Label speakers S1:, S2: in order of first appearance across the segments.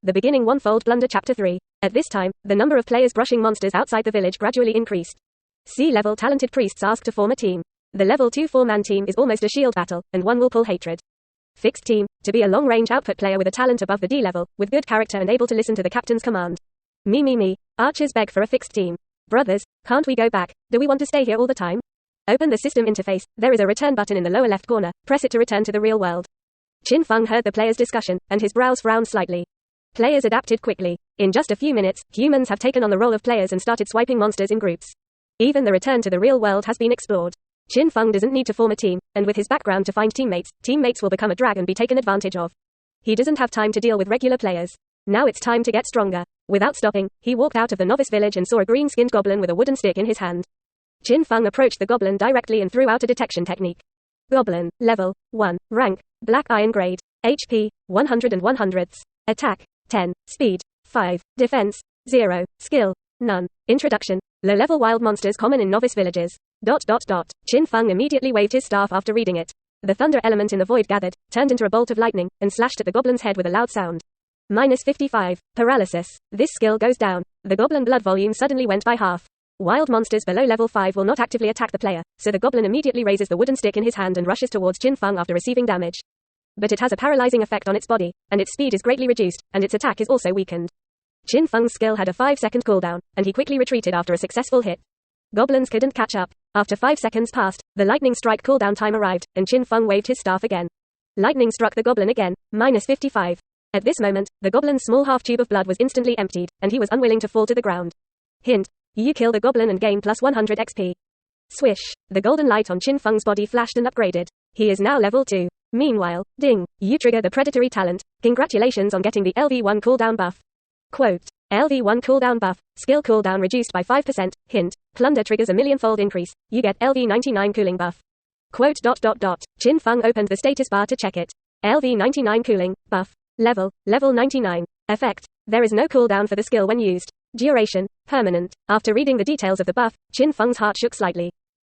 S1: The beginning one-fold Plunder Chapter 3. At this time, the number of players brushing monsters outside the village gradually increased. C-level talented priests asked to form a team. The level 2 4-man team is almost a shield battle, and one will pull hatred. Fixed team, to be a long-range output player with a talent above the D level, with good character and able to listen to the captain's command. Me. Archers beg for a fixed team. Brothers, can't we go back? Do we want to stay here all the time? Open the system interface, there is a return button in the lower left corner, press it to return to the real world. Qin Feng heard the players' discussion, and his brows frowned slightly. Players adapted quickly. In just a few minutes, humans have taken on the role of players and started swiping monsters in groups. Even the return to the real world has been explored. Qin Feng doesn't need to form a team, and with his background to find teammates will become a drag and be taken advantage of. He doesn't have time to deal with regular players. Now it's time to get stronger. Without stopping, he walked out of the novice village and saw a green-skinned goblin with a wooden stick in his hand. Qin Feng approached the goblin directly and threw out a detection technique. Goblin, level 1, rank, black iron grade, HP, 100 and 100ths, attack, 10, speed, 5, defense, 0, skill, none. Introduction. Low-level wild monsters common in novice villages. Qin Feng immediately waved his staff after reading it. The thunder element in the void gathered, turned into a bolt of lightning, and slashed at the goblin's head with a loud sound. -55. Paralysis. This skill goes down. The goblin blood volume suddenly went by half. Wild monsters below level 5 will not actively attack the player, so the goblin immediately raises the wooden stick in his hand and rushes towards Qin Feng after receiving damage. But it has a paralyzing effect on its body, and its speed is greatly reduced, and its attack is also weakened. Qin Feng's skill had a 5-second cooldown, and he quickly retreated after a successful hit. Goblins couldn't catch up. After 5 seconds passed, the lightning strike cooldown time arrived, and Qin Feng waved his staff again. Lightning struck the goblin again, -55. At this moment, the goblin's small half-tube of blood was instantly emptied, and he was unwilling to fall to the ground. Hint. You kill the goblin and gain plus 100 XP. Swish. The golden light on Qin Feng's body flashed and upgraded. He is now level 2. Meanwhile, ding. You trigger the predatory talent. Congratulations on getting the LV1 cooldown buff. Quote. LV1 cooldown buff. Skill cooldown reduced by 5%. Hint. Plunder triggers a millionfold increase. You get LV99 cooling buff. Quote. Qin Feng opened the status bar to check it. LV99 cooling buff. Level 99. Effect. There is no cooldown for the skill when used. Duration, permanent. After reading the details of the buff, Qin Feng's heart shook slightly.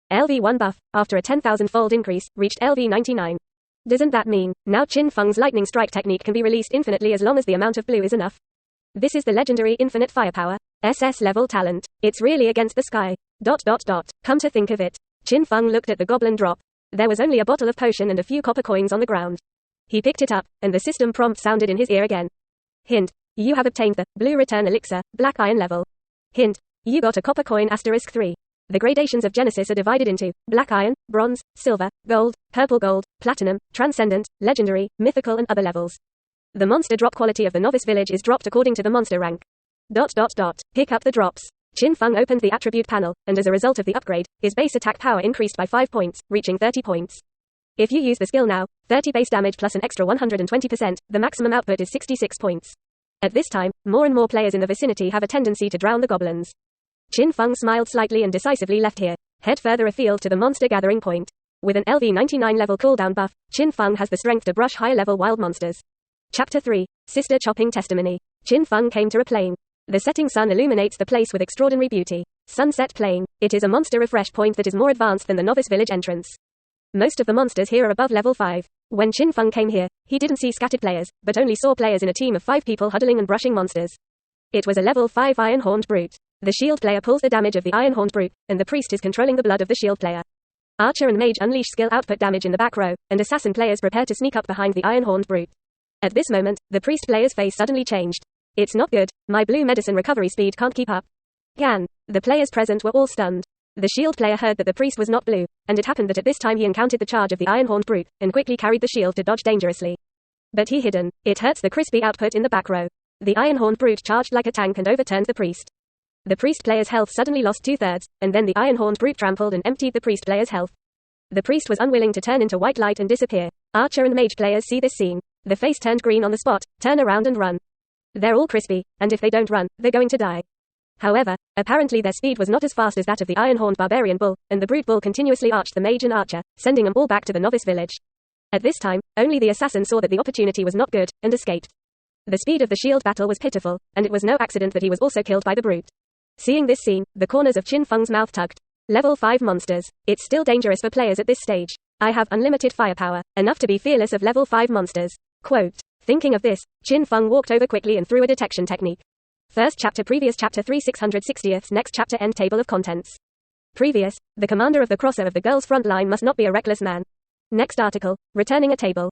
S1: LV1 buff, after a 10,000-fold increase, reached LV99. Doesn't that mean, now Qin Feng's lightning strike technique can be released infinitely as long as the amount of blue is enough? This is the legendary infinite firepower, SS level talent. It's really against the sky. Come to think of it. Qin Feng looked at the goblin drop. There was only a bottle of potion and a few copper coins on the ground. He picked it up, and the system prompt sounded in his ear again. Hint. You have obtained the blue return elixir, black iron level. Hint. You got a copper coin *3. The gradations of Genesis are divided into black iron, bronze, silver, gold, purple gold, platinum, transcendent, legendary, mythical and other levels. The monster drop quality of the novice village is dropped according to the monster rank. Pick up the drops. Qin Feng opened the attribute panel, and as a result of the upgrade, his base attack power increased by 5 points, reaching 30 points. If you use the skill now, 30 base damage plus an extra 120%, the maximum output is 66 points. At this time, more and more players in the vicinity have a tendency to drown the goblins. Qin Feng smiled slightly and decisively left here. Head further afield to the monster gathering point. With an LV99 level cooldown buff, Qin Feng has the strength to brush higher level wild monsters. Chapter 3. Sister Chopping Testimony. Qin Feng came to a plain. The setting sun illuminates the place with extraordinary beauty. Sunset Plain. It is a monster refresh point that is more advanced than the novice village entrance. Most of the monsters here are above level 5. When Qin Feng came here, he didn't see scattered players, but only saw players in a team of 5 people huddling and brushing monsters. It was a level 5 iron-horned brute. The shield player pulls the damage of the iron-horned brute, and the priest is controlling the blood of the shield player. Archer and mage unleash skill output damage in the back row, and assassin players prepare to sneak up behind the iron-horned brute. At this moment, the priest player's face suddenly changed. It's not good. My blue medicine recovery speed can't keep up. Gan. The players present were all stunned. The shield player heard that the priest was not blue, and it happened that at this time he encountered the charge of the iron-horned brute, and quickly carried the shield to dodge dangerously. But he hidden. It hurts the crispy output in the back row. The iron-horned brute charged like a tank and overturned the priest. The priest player's health suddenly lost 2/3, and then the iron-horned brute trampled and emptied the priest player's health. The priest was unwilling to turn into white light and disappear. Archer and mage players see this scene. The face turned green on the spot, turn around and run. They're all crispy, and if they don't run, they're going to die. However, apparently their speed was not as fast as that of the iron-horned barbarian bull, and the brute bull continuously arched the mage and archer, sending them all back to the novice village. At this time, only the assassin saw that the opportunity was not good, and escaped. The speed of the shield battle was pitiful, and it was no accident that he was also killed by the brute. Seeing this scene, the corners of Qin Feng's mouth tugged. Level 5 monsters. It's still dangerous for players at this stage. I have unlimited firepower, enough to be fearless of level 5 monsters. Quote. Thinking of this, Qin Feng walked over quickly and threw a detection technique. First chapter, previous chapter 3 660th, next chapter, end table of contents. Previous, the commander of the crosser of the girls' front line must not be a reckless man. Next article, returning a table.